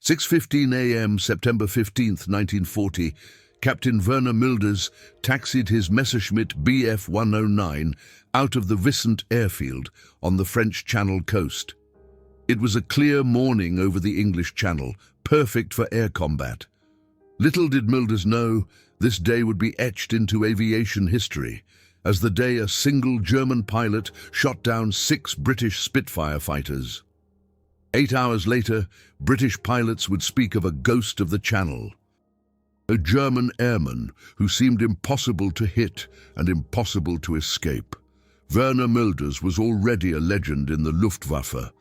6:15 a.m. September 15th, 1940, Captain Werner Mölders taxied his Messerschmitt Bf 109 out of the Vicent airfield on the French Channel coast. It was a clear morning over the English Channel, perfect for air combat. Little did Mölders know this day would be etched into aviation history, as the day a single German pilot shot down 6 British Spitfire fighters. 8 hours later, British pilots would speak of a ghost of the Channel. A German airman who seemed impossible to hit and impossible to escape. Werner Mölders was already a legend in the Luftwaffe.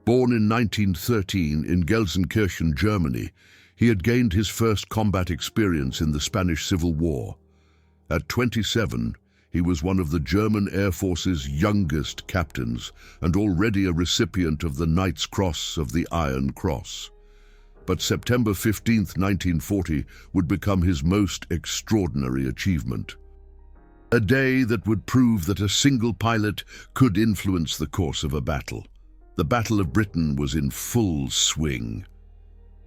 Born in 1913 in Gelsenkirchen, Germany, he had gained his first combat experience in the Spanish Civil War. At 27, he was one of the German Air Force's youngest captains and already a recipient of the Knight's Cross of the Iron Cross. But September 15, 1940, would become his most extraordinary achievement. A day that would prove that a single pilot could influence the course of a battle. The Battle of Britain was in full swing.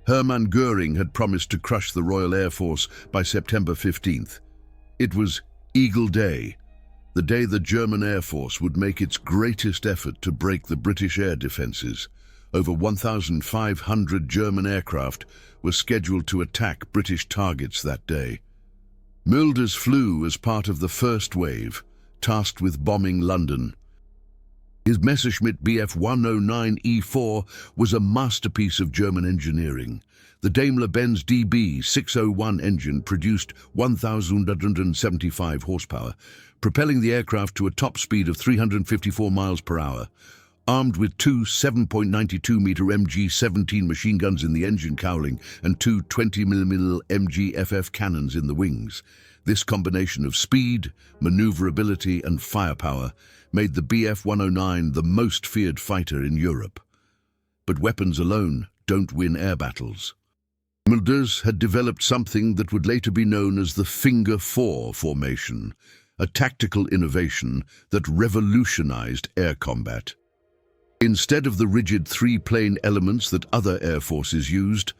Hermann Göring had promised to crush the Royal Air Force by September 15th. It was Eagle Day, the day the German Air Force would make its greatest effort to break the British air defences. Over 1,500 German aircraft were scheduled to attack British targets that day. Mölders flew as part of the first wave, tasked with bombing London. His Messerschmitt Bf 109 E4 was a masterpiece of German engineering. The Daimler-Benz DB 601 engine produced 1,175 horsepower, propelling the aircraft to a top speed of 354 miles per hour. Armed with 2 7.92-meter MG-17 machine guns in the engine cowling and 2 20mm MG-FF cannons in the wings, this combination of speed, maneuverability and firepower made the Bf 109 the most feared fighter in Europe. But weapons alone don't win air battles. Mölders had developed something that would later be known as the Finger 4 formation, a tactical innovation that revolutionized air combat. Instead of the rigid 3-plane elements that other air forces used,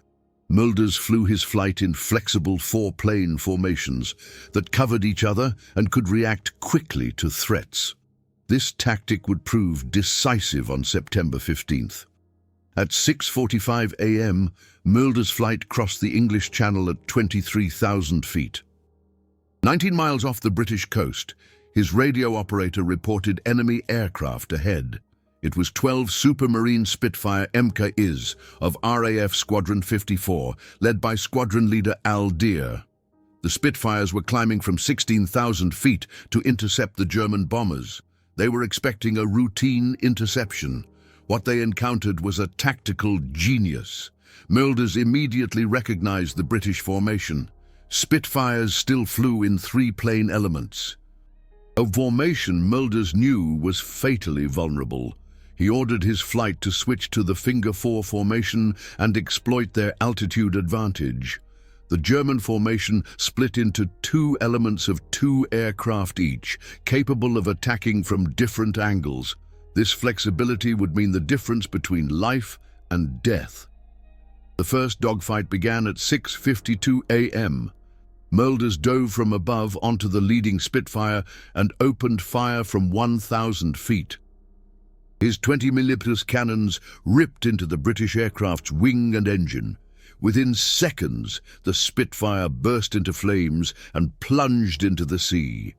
Mölders flew his flight in flexible 4-plane formations that covered each other and could react quickly to threats. This tactic would prove decisive on September 15th. At 6:45 a.m., Mölders' flight crossed the English Channel at 23,000 feet. 19 miles off the British coast, his radio operator reported enemy aircraft ahead. It was 12 Supermarine Spitfire MKIs of RAF Squadron 54, led by squadron leader Al Deer. The Spitfires were climbing from 16,000 feet to intercept the German bombers. They were expecting a routine interception. What they encountered was a tactical genius. Mölders immediately recognized the British formation. Spitfires still flew in 3-plane elements. A formation Mölders knew was fatally vulnerable. He ordered his flight to switch to the Finger 4 formation and exploit their altitude advantage. The German formation split into 2 elements of 2 aircraft each, capable of attacking from different angles. This flexibility would mean the difference between life and death. The first dogfight began at 6:52 a.m. Mölders dove from above onto the leading Spitfire and opened fire from 1,000 feet. His 20mm cannons ripped into the British aircraft's wing and engine. Within seconds, the Spitfire burst into flames and plunged into the sea.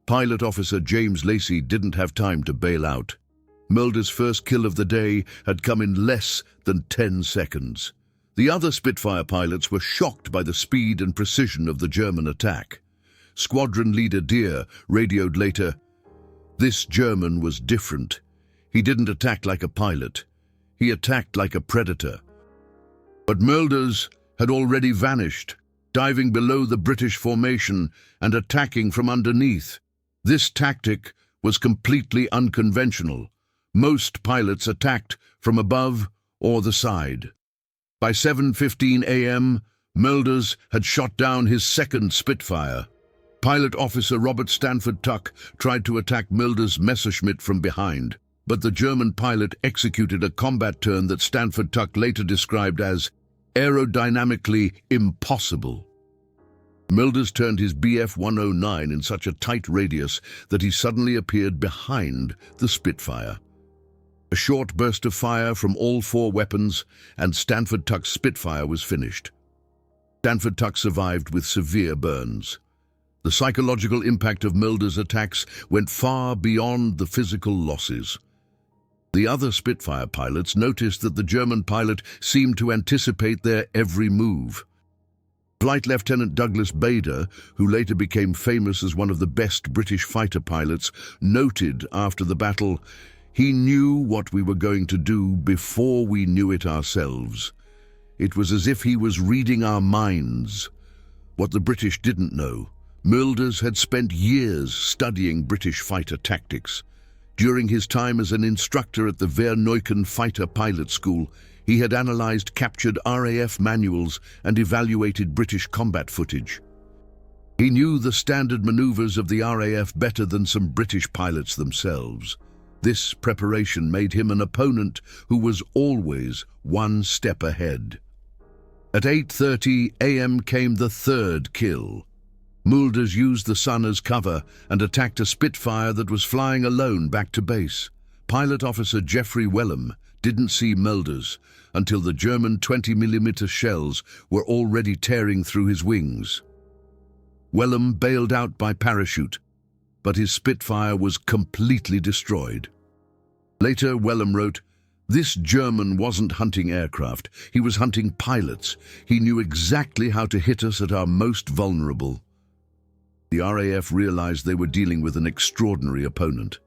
Pilot officer James Lacey didn't have time to bail out. Mölders' first kill of the day had come in less than 10 seconds. The other Spitfire pilots were shocked by the speed and precision of the German attack. Squadron leader Deer radioed later, "This German was different. He didn't attack like a pilot. He attacked like a predator." But Mölders had already vanished, diving below the British formation and attacking from underneath. This tactic was completely unconventional. Most pilots attacked from above or the side. By 7:15 a.m., Mölders had shot down his second Spitfire. Pilot officer Robert Stanford Tuck tried to attack Mölders' Messerschmitt from behind, but the German pilot executed a combat turn that Stanford Tuck later described as aerodynamically impossible. Mölders turned his Bf 109 in such a tight radius that he suddenly appeared behind the Spitfire. A short burst of fire from all four weapons, and Stanford Tuck's Spitfire was finished. Stanford Tuck survived with severe burns. The psychological impact of Mölders' attacks went far beyond the physical losses. The other Spitfire pilots noticed that the German pilot seemed to anticipate their every move. Flight Lieutenant Douglas Bader, who later became famous as one of the best British fighter pilots, noted after the battle, "He knew what we were going to do before we knew it ourselves. It was as if he was reading our minds." What the British didn't know, Mölders had spent years studying British fighter tactics. During his time as an instructor at the Verneuken Fighter Pilot School, he had analyzed captured RAF manuals and evaluated British combat footage. He knew the standard maneuvers of the RAF better than some British pilots themselves. This preparation made him an opponent who was always one step ahead. At 8:30 a.m. came the third kill. Mölders used the sun as cover and attacked a Spitfire that was flying alone back to base. Pilot officer Geoffrey Wellham didn't see Mölders until the German 20mm shells were already tearing through his wings. Wellham bailed out by parachute, but his Spitfire was completely destroyed. Later, Wellham wrote, "This German wasn't hunting aircraft, he was hunting pilots. He knew exactly how to hit us at our most vulnerable." The RAF realized they were dealing with an extraordinary opponent.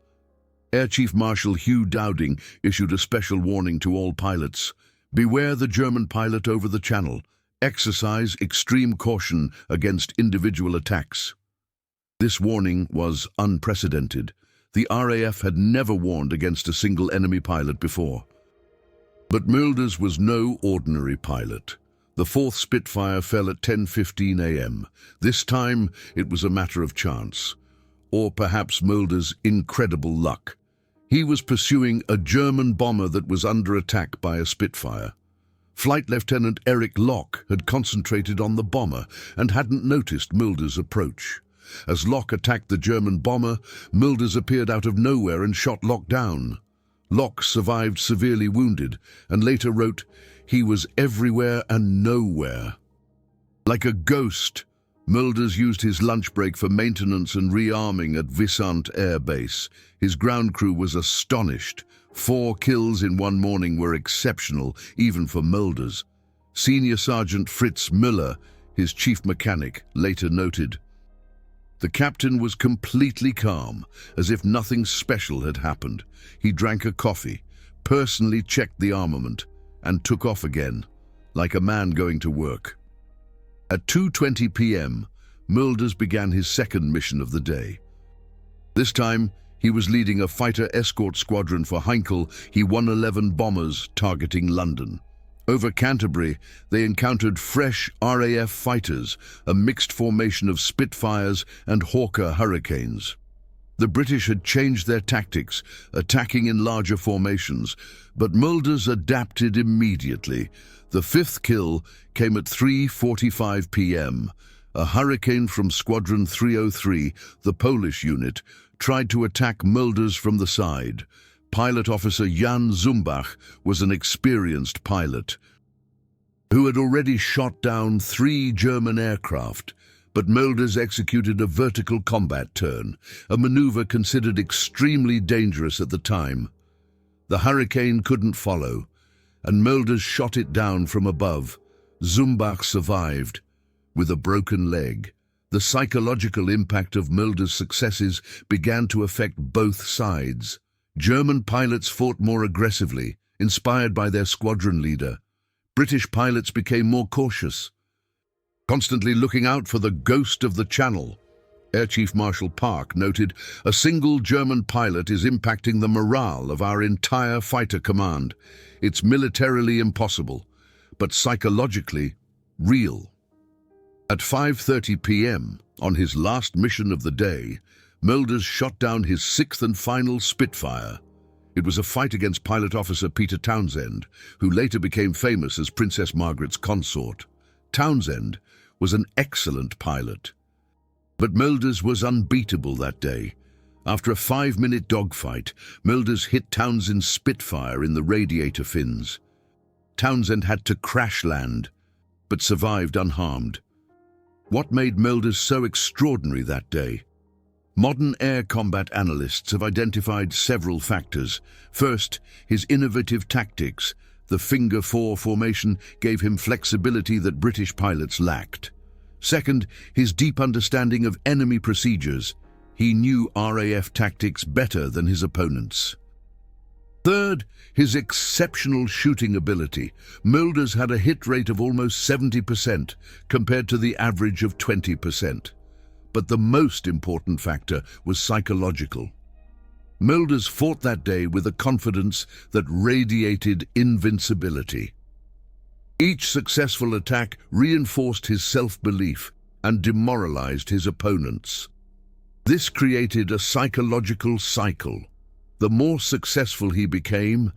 Air Chief Marshal Hugh Dowding issued a special warning to all pilots: "Beware the German pilot over the Channel. Exercise extreme caution against individual attacks." This warning was unprecedented. The RAF had never warned against a single enemy pilot before. But Mölders was no ordinary pilot. The fourth Spitfire fell at 10:15 a.m. This time it was a matter of chance, or perhaps Mölders' incredible luck. He was pursuing a German bomber that was under attack by a Spitfire. Flight Lieutenant Eric Locke had concentrated on the bomber and hadn't noticed Mölders' approach. As Locke attacked the German bomber, Mölders appeared out of nowhere and shot Locke down. Locke survived severely wounded and later wrote, "He was everywhere and nowhere." Like a ghost, Mölders used his lunch break for maintenance and rearming at Wissant Air Base. His ground crew was astonished. 4 kills in one morning were exceptional, even for Mölders. Senior Sergeant Fritz Müller, his chief mechanic, later noted, "The captain was completely calm, as if nothing special had happened. He drank a coffee, personally checked the armament, and took off again, like a man going to work." At 2:20 p.m., Mölders began his second mission of the day. This time, he was leading a fighter escort squadron for Heinkel He-111 bombers targeting London. Over Canterbury, they encountered fresh RAF fighters, a mixed formation of Spitfires and Hawker Hurricanes. The British had changed their tactics, attacking in larger formations, but Mölders adapted immediately. The fifth kill came at 3:45 p.m. A Hurricane from Squadron 303, the Polish unit, tried to attack Mölders from the side. Pilot officer Jan Zumbach was an experienced pilot who had already shot down 3 German aircraft, but Mölders executed a vertical combat turn, a maneuver considered extremely dangerous at the time. The Hurricane couldn't follow, and Mölders shot it down from above. Zumbach survived, with a broken leg. The psychological impact of Mölders' successes began to affect both sides. German pilots fought more aggressively, inspired by their squadron leader. British pilots became more cautious, constantly looking out for the ghost of the Channel. Air Chief Marshal Park noted, "A single German pilot is impacting the morale of our entire fighter command. It's militarily impossible, but psychologically real." At 5:30 p.m., on his last mission of the day, Mölders shot down his 6th and final Spitfire. It was a fight against pilot officer Peter Townsend, who later became famous as Princess Margaret's consort. Townsend was an excellent pilot, but Mölders was unbeatable that day. After a 5-minute dogfight, Mölders hit Townsend's Spitfire in the radiator fins. Townsend had to crash land, but survived unharmed. What made Mölders so extraordinary that day? Modern air combat analysts have identified several factors. First, his innovative tactics. The finger four formation gave him flexibility that British pilots lacked. Second, his deep understanding of enemy procedures. He knew RAF tactics better than his opponents. Third, his exceptional shooting ability. Mölders had a hit rate of almost 70% compared to the average of 20%. But the most important factor was psychological. Mölders fought that day with a confidence that radiated invincibility. Each successful attack reinforced his self-belief and demoralized his opponents. This created a psychological cycle. The more successful he became,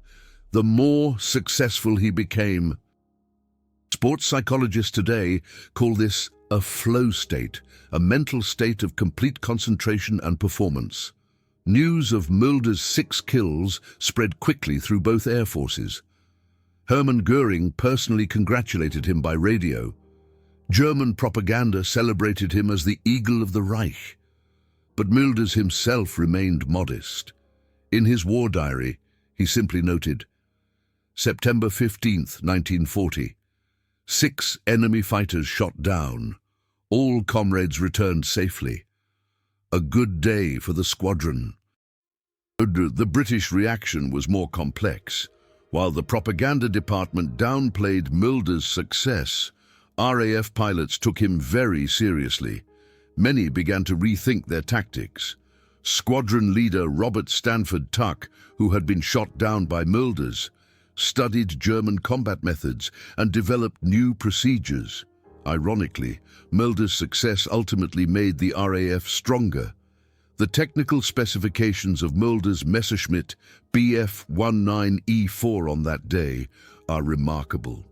the more successful he became. Sports psychologists today call this a flow state, a mental state of complete concentration and performance. News of Mölders' 6 kills spread quickly through both air forces. Hermann Göring personally congratulated him by radio. German propaganda celebrated him as the Eagle of the Reich. But Mölders himself remained modest. In his war diary, he simply noted, September 15th, 1940. 6 enemy fighters shot down. All comrades returned safely. A good day for the squadron. The British reaction was more complex. While the propaganda department downplayed Mölders' success, RAF pilots took him very seriously. Many began to rethink their tactics. Squadron leader Robert Stanford Tuck, who had been shot down by Mölders, studied German combat methods and developed new procedures. Ironically, Mölders' success ultimately made the RAF stronger. The technical specifications of Mölders' Messerschmitt Bf 19E4 on that day are remarkable.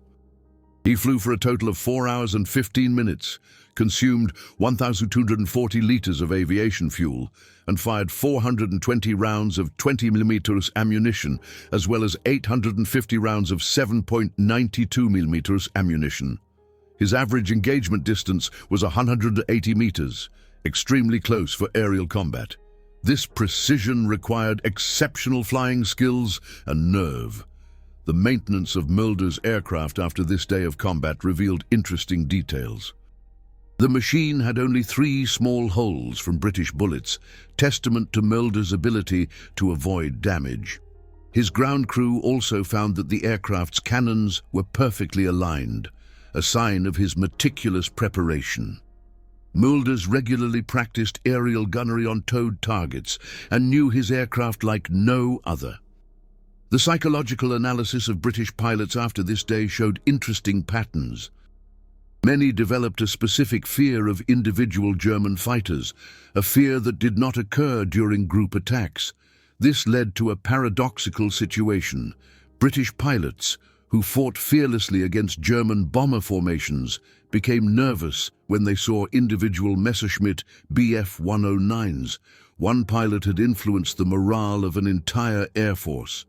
He flew for a total of 4 hours and 15 minutes, consumed 1,240 liters of aviation fuel, and fired 420 rounds of 20mm ammunition, as well as 850 rounds of 7.92mm ammunition. His average engagement distance was 180 meters, extremely close for aerial combat. This precision required exceptional flying skills and nerve. The maintenance of Mölders' aircraft after this day of combat revealed interesting details. The machine had only 3 small holes from British bullets, testament to Mölders' ability to avoid damage. His ground crew also found that the aircraft's cannons were perfectly aligned, a sign of his meticulous preparation. Mölders regularly practiced aerial gunnery on towed targets and knew his aircraft like no other. The psychological analysis of British pilots after this day showed interesting patterns. Many developed a specific fear of individual German fighters, a fear that did not occur during group attacks. This led to a paradoxical situation. British pilots, who fought fearlessly against German bomber formations, became nervous when they saw individual Messerschmitt Bf 109s. One pilot had influenced the morale of an entire air force.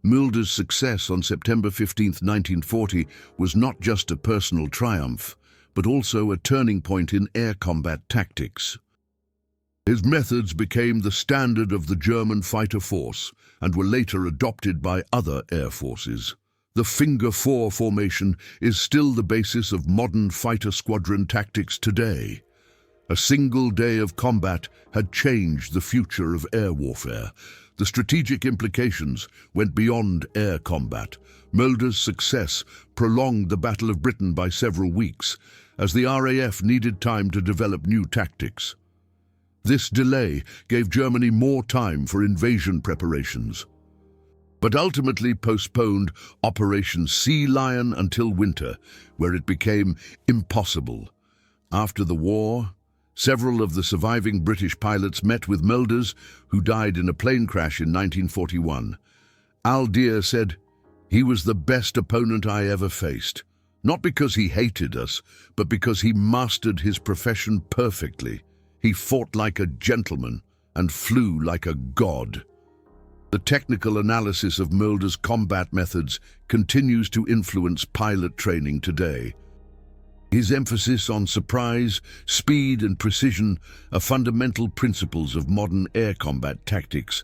Mölders' success on September 15, 1940 was not just a personal triumph, but also a turning point in air combat tactics. His methods became the standard of the German fighter force and were later adopted by other air forces. The finger four formation is still the basis of modern fighter squadron tactics today. A single day of combat had changed the future of air warfare. The strategic implications went beyond air combat. Mölders' success prolonged the Battle of Britain by several weeks, as the RAF needed time to develop new tactics. This delay gave Germany more time for invasion preparations, but ultimately postponed Operation Sea Lion until winter, where it became impossible. After the war, several of the surviving British pilots met with Mölders, who died in a plane crash in 1941. Aldir said, "He was the best opponent I ever faced, not because he hated us, but because he mastered his profession perfectly. He fought like a gentleman and flew like a god." The technical analysis of Mölders' combat methods continues to influence pilot training today. His emphasis on surprise, speed, and precision are fundamental principles of modern air combat tactics.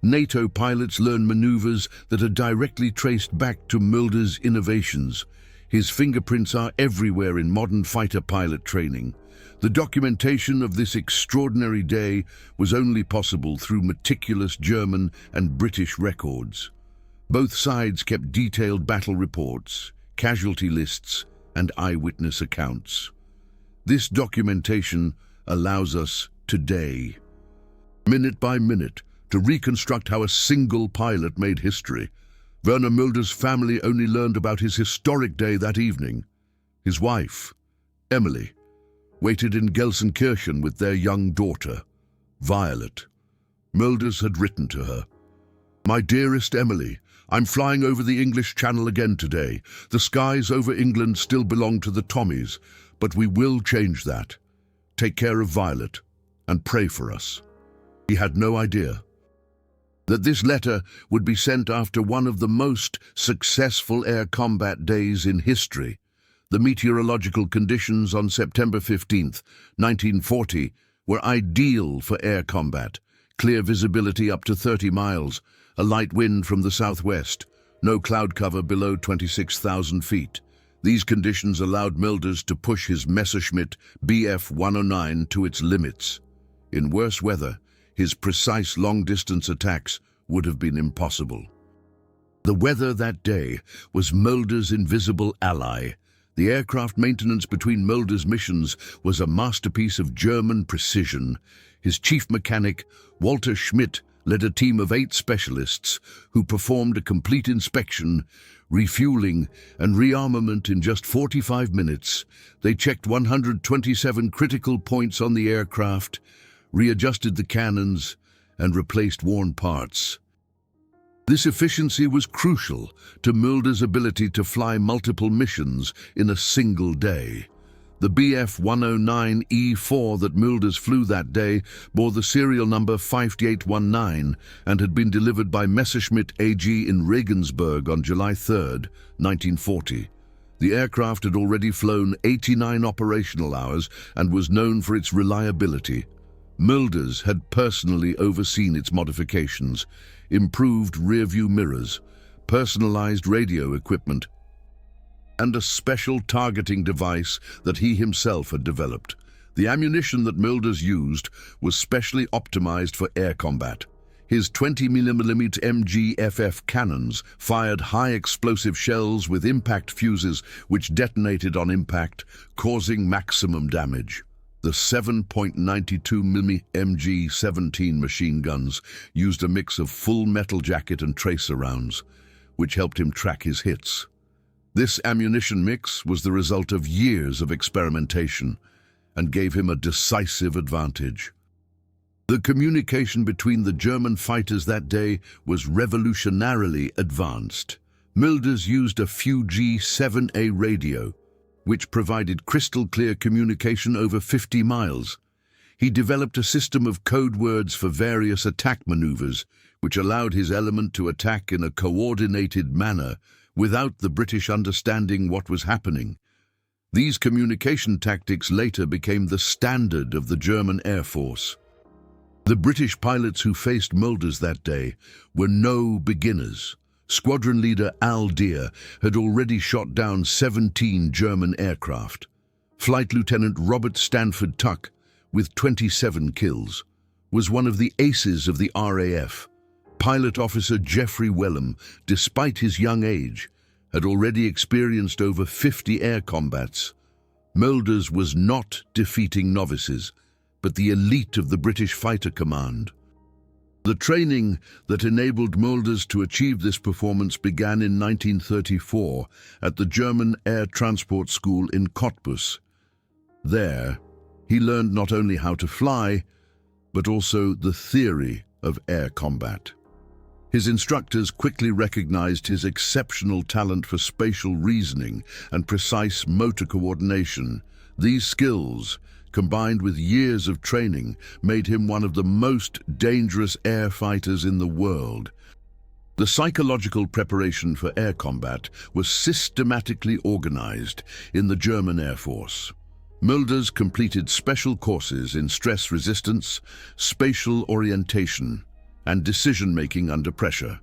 NATO pilots learn maneuvers that are directly traced back to Mölders' innovations. His fingerprints are everywhere in modern fighter pilot training. The documentation of this extraordinary day was only possible through meticulous German and British records. Both sides kept detailed battle reports, casualty lists, and eyewitness accounts. This documentation allows us today, minute by minute, to reconstruct how a single pilot made history. Werner Mölders' family only learned about his historic day that evening. His wife, Emily, waited in Gelsenkirchen with their young daughter, Violet. Mölders had written to her, "My dearest Emily, I'm flying over the English Channel again today. The skies over England still belong to the Tommies, but we will change that. Take care of Violet and pray for us." He had no idea that this letter would be sent after one of the most successful air combat days in history. The meteorological conditions on September 15th, 1940, were ideal for air combat. Clear visibility up to 30 miles, a light wind from the southwest, no cloud cover below 26,000 feet. These conditions allowed Mölders to push his Messerschmitt Bf 109 to its limits. In worse weather, his precise long-distance attacks would have been impossible. The weather that day was Mölders' invisible ally. The aircraft maintenance between Mölders' missions was a masterpiece of German precision. His chief mechanic, Walter Schmidt, led a team of 8 specialists who performed a complete inspection, refueling, and rearmament in just 45 minutes. They checked 127 critical points on the aircraft, readjusted the cannons, and replaced worn parts. This efficiency was crucial to Mölders' ability to fly multiple missions in a single day. The Bf 109E4 that Mölders flew that day bore the serial number 5819 and had been delivered by Messerschmitt AG in Regensburg on July 3, 1940. The aircraft had already flown 89 operational hours and was known for its reliability. Mölders had personally overseen its modifications, improved rear-view mirrors, personalized radio equipment, and a special targeting device that he himself had developed. The ammunition that Mölders used was specially optimized for air combat. His 20mm MG-FF cannons fired high-explosive shells with impact fuses which detonated on impact, causing maximum damage. The 7.92mm MG-17 machine guns used a mix of full metal jacket and tracer rounds, which helped him track his hits. This ammunition mix was the result of years of experimentation and gave him a decisive advantage. The communication between the German fighters that day was revolutionarily advanced. Mölders used a Fuji-7A radio, which provided crystal-clear communication over 50 miles. He developed a system of code words for various attack maneuvers, which allowed his element to attack in a coordinated manner without the British understanding what was happening. These communication tactics later became the standard of the German Air Force. The British pilots who faced Mölders that day were no beginners. Squadron leader Aldir had already shot down 17 German aircraft. Flight Lieutenant Robert Stanford Tuck, with 27 kills, was one of the aces of the RAF. Pilot officer Geoffrey Wellham, despite his young age, had already experienced over 50 air combats. Mölders was not defeating novices, but the elite of the British Fighter Command. The training that enabled Mölders to achieve this performance began in 1934 at the German Air Transport School in Cottbus. There, he learned not only how to fly, but also the theory of air combat. His instructors quickly recognized his exceptional talent for spatial reasoning and precise motor coordination. These skills, combined with years of training, made him one of the most dangerous air fighters in the world. The psychological preparation for air combat was systematically organized in the German Air Force. Mölders completed special courses in stress resistance, spatial orientation, and decision-making under pressure.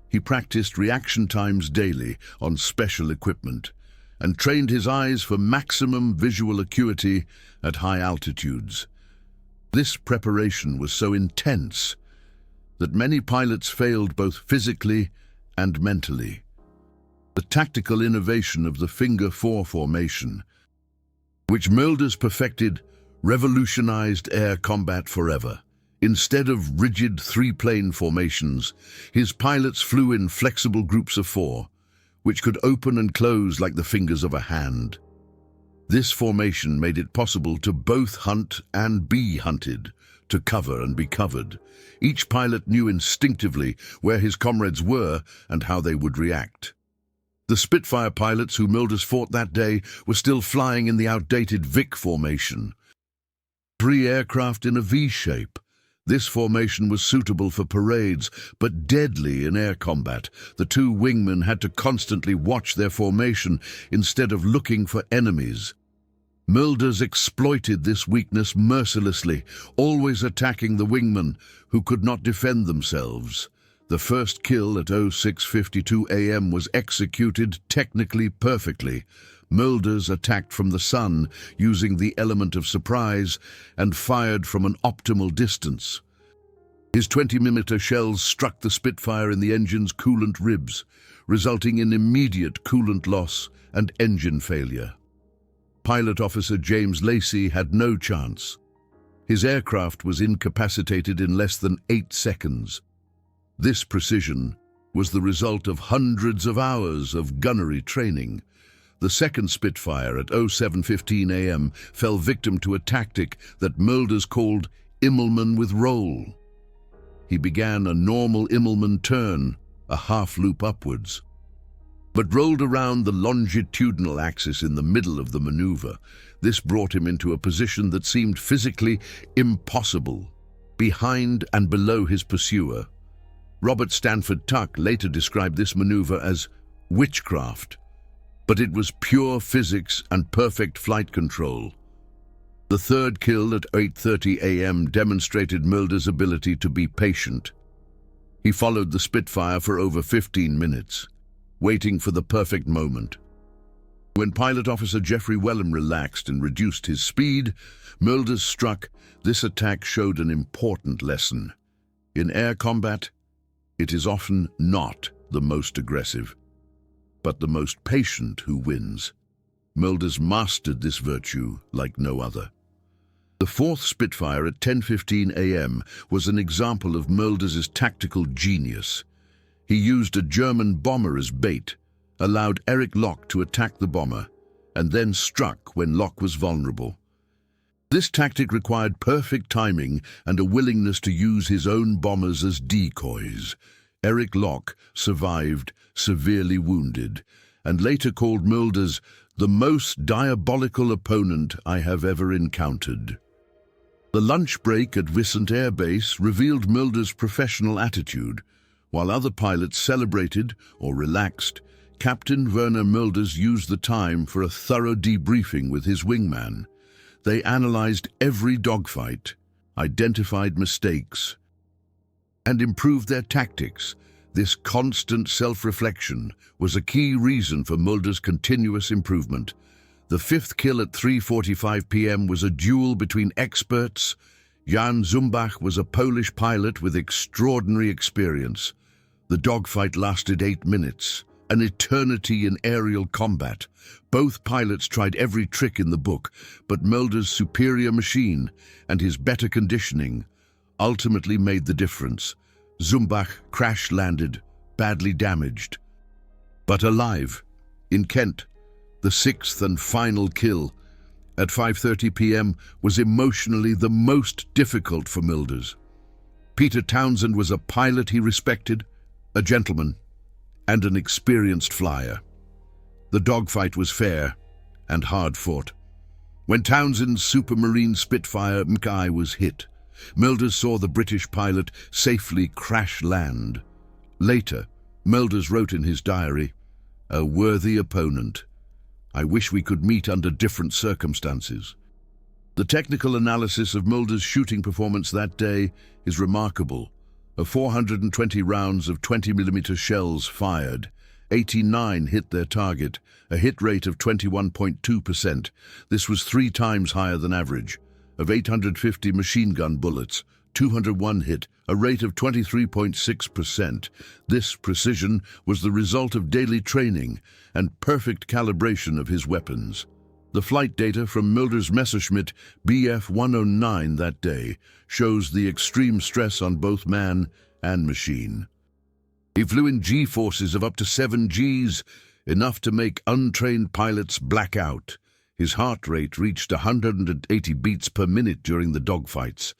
He practiced reaction times daily on special equipment and trained his eyes for maximum visual acuity at high altitudes. This preparation was so intense that many pilots failed both physically and mentally. The tactical innovation of the Finger 4 formation, which Mölders perfected, revolutionized air combat forever. Instead of rigid three-plane formations, his pilots flew in flexible groups of four, which could open and close like the fingers of a hand. This formation made it possible to both hunt and be hunted, to cover and be covered. Each pilot knew instinctively where his comrades were and how they would react. The Spitfire pilots who Mölders fought that day were still flying in the outdated Vic formation. 3 aircraft in a V shape. This formation was suitable for parades, but deadly in air combat. The 2 wingmen had to constantly watch their formation instead of looking for enemies. Mölders exploited this weakness mercilessly, always attacking the wingmen who could not defend themselves. The first kill at 06:52 a.m. was executed technically perfectly. Mölders attacked from the sun using the element of surprise and fired from an optimal distance. His 20mm shells struck the Spitfire in the engine's coolant ribs, resulting in immediate coolant loss and engine failure. Pilot Officer James Lacey had no chance. His aircraft was incapacitated in less than 8 seconds. This precision was the result of hundreds of hours of gunnery training. The second Spitfire at 07:15 a.m. fell victim to a tactic that Mölders called Immelmann with roll. He began a normal Immelmann turn, a half-loop upwards, but rolled around the longitudinal axis in the middle of the maneuver. This brought him into a position that seemed physically impossible, behind and below his pursuer. Robert Stanford Tuck later described this maneuver as witchcraft, but it was pure physics and perfect flight control. The third kill at 8:30 a.m. demonstrated Mölders' ability to be patient. He followed the Spitfire for over 15 minutes, waiting for the perfect moment. When Pilot Officer Jeffrey Wellham relaxed and reduced his speed, Mölders struck. This attack showed an important lesson. In air combat, it is often not the most aggressive, but the most patient who wins. Mölders mastered this virtue like no other. The 4th Spitfire at 10:15 a.m. was an example of Mölders' tactical genius. He used a German bomber as bait, allowed Erich Locke to attack the bomber, and then struck when Locke was vulnerable. This tactic required perfect timing and a willingness to use his own bombers as decoys. Erich Locke survived, severely wounded, and later called Mölders the most diabolical opponent I have ever encountered. The lunch break at Wissant Air Base revealed Mölders' professional attitude. While other pilots celebrated or relaxed, Captain Werner Mölders used the time for a thorough debriefing with his wingman. They analyzed every dogfight, identified mistakes, and improved their tactics. This constant self-reflection was a key reason for Mölders' continuous improvement. The 5th kill at 3:45 p.m. was a duel between experts. Jan Zumbach was a Polish pilot with extraordinary experience. The dogfight lasted 8 minutes, an eternity in aerial combat. Both pilots tried every trick in the book, but Mölders' superior machine and his better conditioning ultimately made the difference. Zumbach crash-landed, badly damaged, but alive. In Kent, the 6th and final kill at 5:30 p.m. was emotionally the most difficult for Mölders. Peter Townsend was a pilot he respected, a gentleman, and an experienced flyer. The dogfight was fair and hard-fought. When Townsend's Supermarine Spitfire Mk.I. was hit, Mölders saw the British pilot safely crash land. Later, Mölders wrote in his diary, "A worthy opponent. I wish we could meet under different circumstances." The technical analysis of Mölders' shooting performance that day is remarkable. Of 420 rounds of 20mm shells fired, 89 hit their target, a hit rate of 21.2%. This was 3 times higher than average. Of 850 machine gun bullets, 201 hit, a rate of 23.6%. This precision was the result of daily training and perfect calibration of his weapons. The flight data from Mölders' Messerschmitt Bf 109 that day shows the extreme stress on both man and machine. He flew in G-forces of up to 7 Gs, enough to make untrained pilots black out. His heart rate reached 180 beats per minute during the dogfights.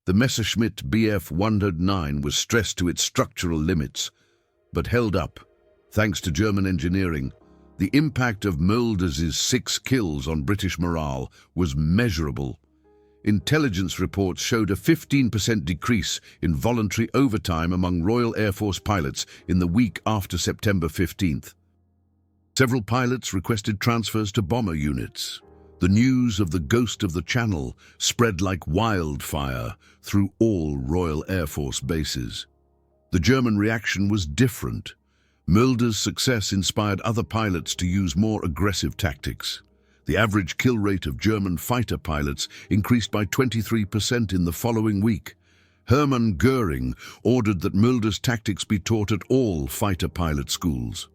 The Messerschmitt Bf 109 was stressed to its structural limits, but held up, thanks to German engineering. The impact of Mölders' 6 kills on British morale was measurable. Intelligence reports showed a 15% decrease in voluntary overtime among Royal Air Force pilots in the week after September 15th. Several pilots requested transfers to bomber units. The news of the ghost of the Channel spread like wildfire through all Royal Air Force bases. The German reaction was different. Mölders' success inspired other pilots to use more aggressive tactics. The average kill rate of German fighter pilots increased by 23% in the following week. Hermann Göring ordered that Mölders' tactics be taught at all fighter pilot schools.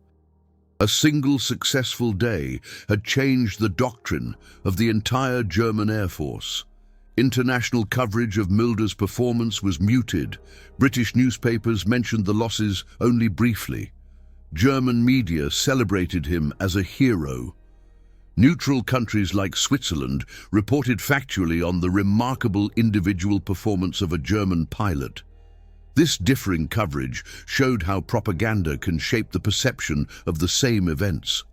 A single successful day had changed the doctrine of the entire German Air Force. International coverage of Mölders' performance was muted. British newspapers mentioned the losses only briefly. German media celebrated him as a hero. Neutral countries like Switzerland reported factually on the remarkable individual performance of a German pilot. This differing coverage showed how propaganda can shape the perception of the same events.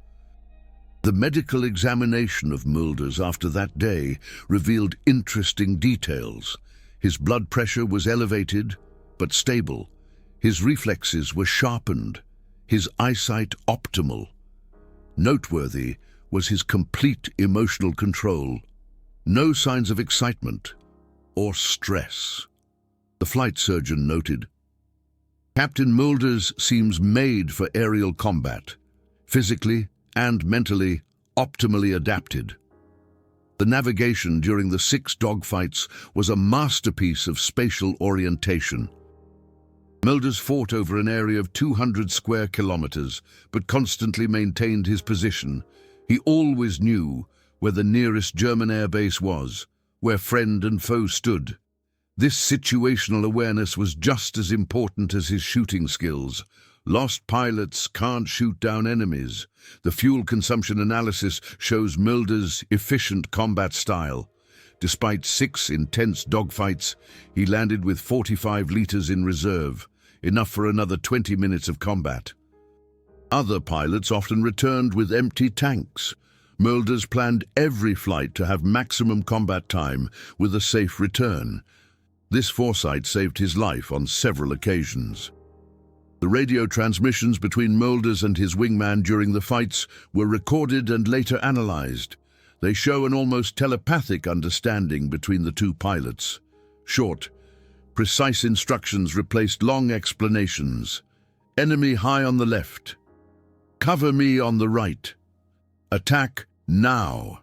The medical examination of Mölders after that day revealed interesting details. His blood pressure was elevated, but stable. His reflexes were sharpened. His eyesight optimal. Noteworthy was his complete emotional control. No signs of excitement or stress. The flight surgeon noted, "Captain Mölders seems made for aerial combat, physically and mentally optimally adapted." The navigation during the 6 dogfights was a masterpiece of spatial orientation. Mölders fought over an area of 200 square kilometers, but constantly maintained his position. He always knew where the nearest German airbase was, where friend and foe stood. This situational awareness was just as important as his shooting skills. Lost pilots can't shoot down enemies. The fuel consumption analysis shows Mölders' efficient combat style. Despite 6 intense dogfights, he landed with 45 liters in reserve, enough for another 20 minutes of combat. Other pilots often returned with empty tanks. Mölders planned every flight to have maximum combat time with a safe return. This foresight saved his life on several occasions. The radio transmissions between Mölders and his wingman during the fights were recorded and later analyzed. They show an almost telepathic understanding between the 2 pilots. Short, precise instructions replaced long explanations. Enemy high on the left. Cover me on the right. Attack now.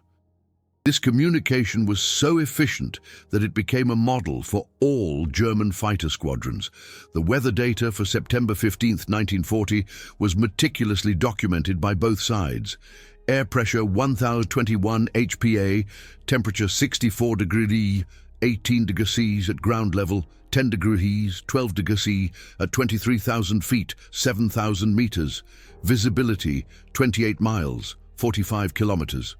This communication was so efficient that it became a model for all German fighter squadrons. The weather data for September 15, 1940 was meticulously documented by both sides. Air pressure 1021 HPA, temperature 64 degrees, 18 degrees C at ground level, 10 degrees, 12 degrees C at 23,000 feet, 7,000 meters. Visibility 28 miles, 45 kilometers.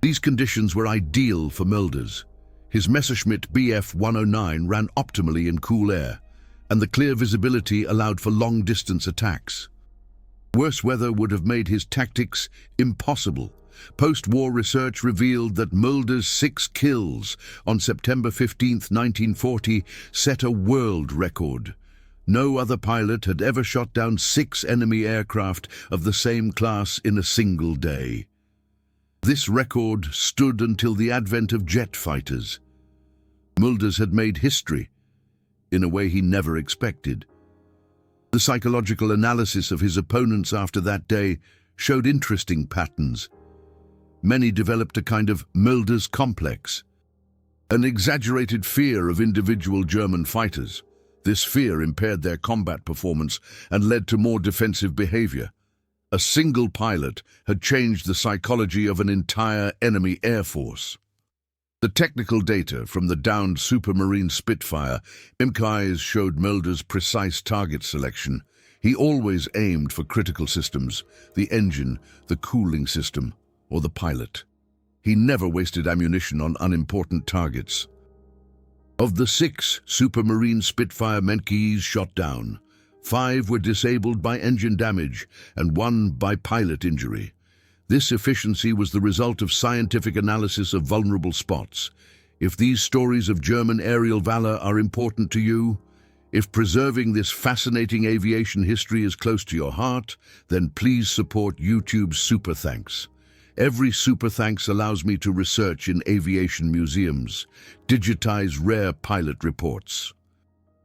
These conditions were ideal for Mölders. His Messerschmitt Bf 109 ran optimally in cool air. and the clear visibility allowed for long-distance attacks. Worse weather would have made his tactics impossible. Post-war research revealed that Mölders' 6 kills on September 15, 1940, set a world record. No other pilot had ever shot down 6 enemy aircraft of the same class in a single day. This record stood until the advent of jet fighters. Mölders had made history in a way he never expected. The psychological analysis of his opponents after that day showed interesting patterns. Many developed a kind of Mölders complex, an exaggerated fear of individual German fighters. This fear impaired their combat performance and led to more defensive behavior. A single pilot had changed the psychology of an entire enemy air force. The technical data from the downed Supermarine Spitfire archives showed Mölders' precise target selection. He always aimed for critical systems, the engine, the cooling system, or the pilot. He never wasted ammunition on unimportant targets. Of the 6 Supermarine Spitfire Menkees shot down, 5 were disabled by engine damage and 1 by pilot injury. This efficiency was the result of scientific analysis of vulnerable spots. If these stories of German aerial valor are important to you, if preserving this fascinating aviation history is close to your heart, then please support YouTube's Super Thanks. Every Super Thanks allows me to research in aviation museums, digitize rare pilot reports,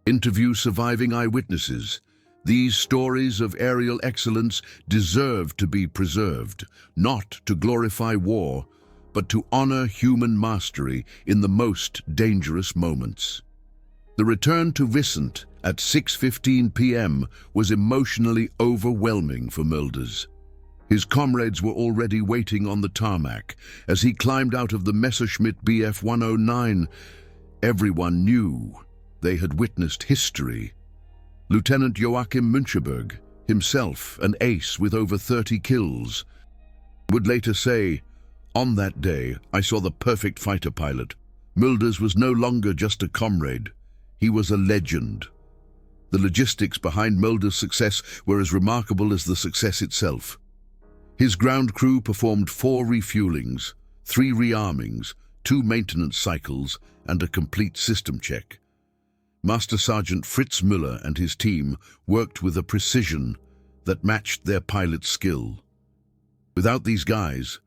interview surviving eyewitnesses. These stories of aerial excellence deserve to be preserved, not to glorify war, but to honor human mastery in the most dangerous moments. The return to Vicent at 6:15 p.m. was emotionally overwhelming for Mölders. His comrades were already waiting on the tarmac as he climbed out of the Messerschmitt Bf 109. Everyone knew they had witnessed history. Lieutenant Joachim Müncheberg, himself an ace with over 30 kills, would later say, "On that day, I saw the perfect fighter pilot. Mölders was no longer just a comrade. He was a legend." The logistics behind Mölders' success were as remarkable as the success itself. His ground crew performed 4 refuelings, 3 rearmings, 2 maintenance cycles, and a complete system check. Master Sergeant Fritz Müller and his team worked with a precision that matched their pilot's skill. "Without these guys,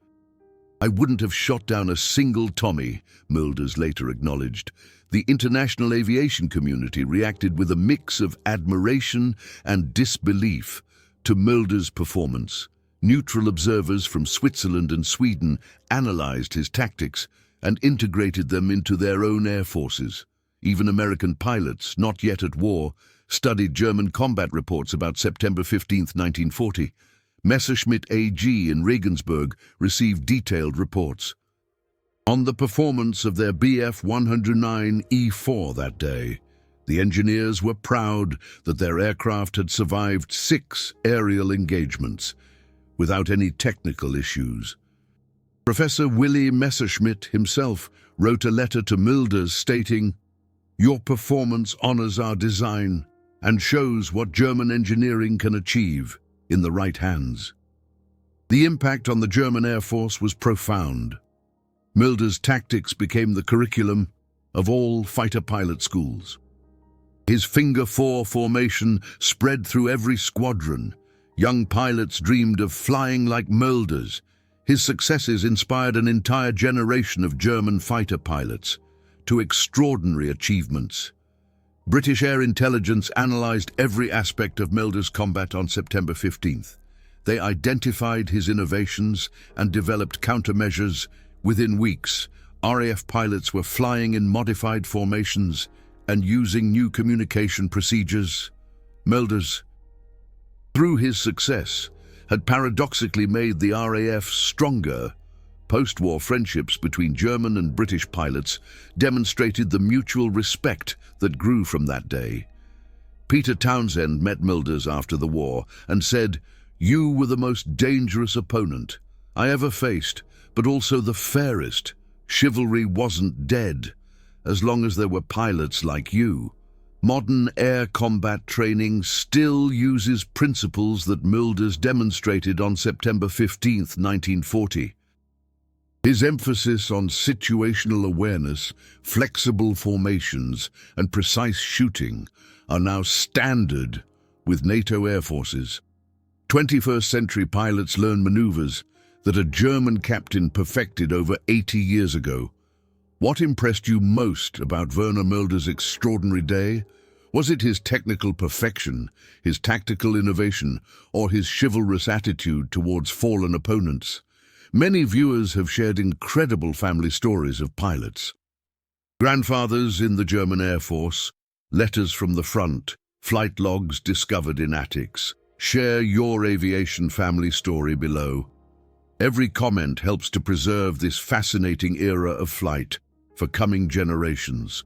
I wouldn't have shot down a single Tommy," Mölders later acknowledged. The international aviation community reacted with a mix of admiration and disbelief to Mölders' performance. Neutral observers from Switzerland and Sweden analyzed his tactics and integrated them into their own air forces. Even American pilots, not yet at war, studied German combat reports about September 15, 1940. Messerschmitt AG in Regensburg received detailed reports on the performance of their Bf 109 E4 that day. The engineers were proud that their aircraft had survived 6 aerial engagements without any technical issues. Professor Willy Messerschmitt himself wrote a letter to Mölders stating, "Your performance honors our design and shows what German engineering can achieve in the right hands." The impact on the German Air Force was profound. Mölders' tactics became the curriculum of all fighter pilot schools. His Finger 4 formation spread through every squadron. Young pilots dreamed of flying like Mölders. His successes inspired an entire generation of German fighter pilots to extraordinary achievements. British Air Intelligence analyzed every aspect of Mölders' combat on September 15th. They identified his innovations and developed countermeasures. Within weeks, RAF pilots were flying in modified formations and using new communication procedures. Mölders, through his success, had paradoxically made the RAF stronger. Post-war friendships between German and British pilots demonstrated the mutual respect that grew from that day. Peter Townsend met Mölders after the war and said, "You were the most dangerous opponent I ever faced, but also the fairest. Chivalry wasn't dead, as long as there were pilots like you." Modern air combat training still uses principles that Mölders demonstrated on September 15, 1940. His emphasis on situational awareness, flexible formations, and precise shooting are now standard with NATO air forces. 21st century pilots learn maneuvers that a German captain perfected over 80 years ago. What impressed you most about Werner Mölders' extraordinary day? Was it his technical perfection, his tactical innovation, or his chivalrous attitude towards fallen opponents? Many viewers have shared incredible family stories of pilots. Grandfathers in the German Air Force, letters from the front, flight logs discovered in attics. Share your aviation family story below. Every comment helps to preserve this fascinating era of flight for coming generations.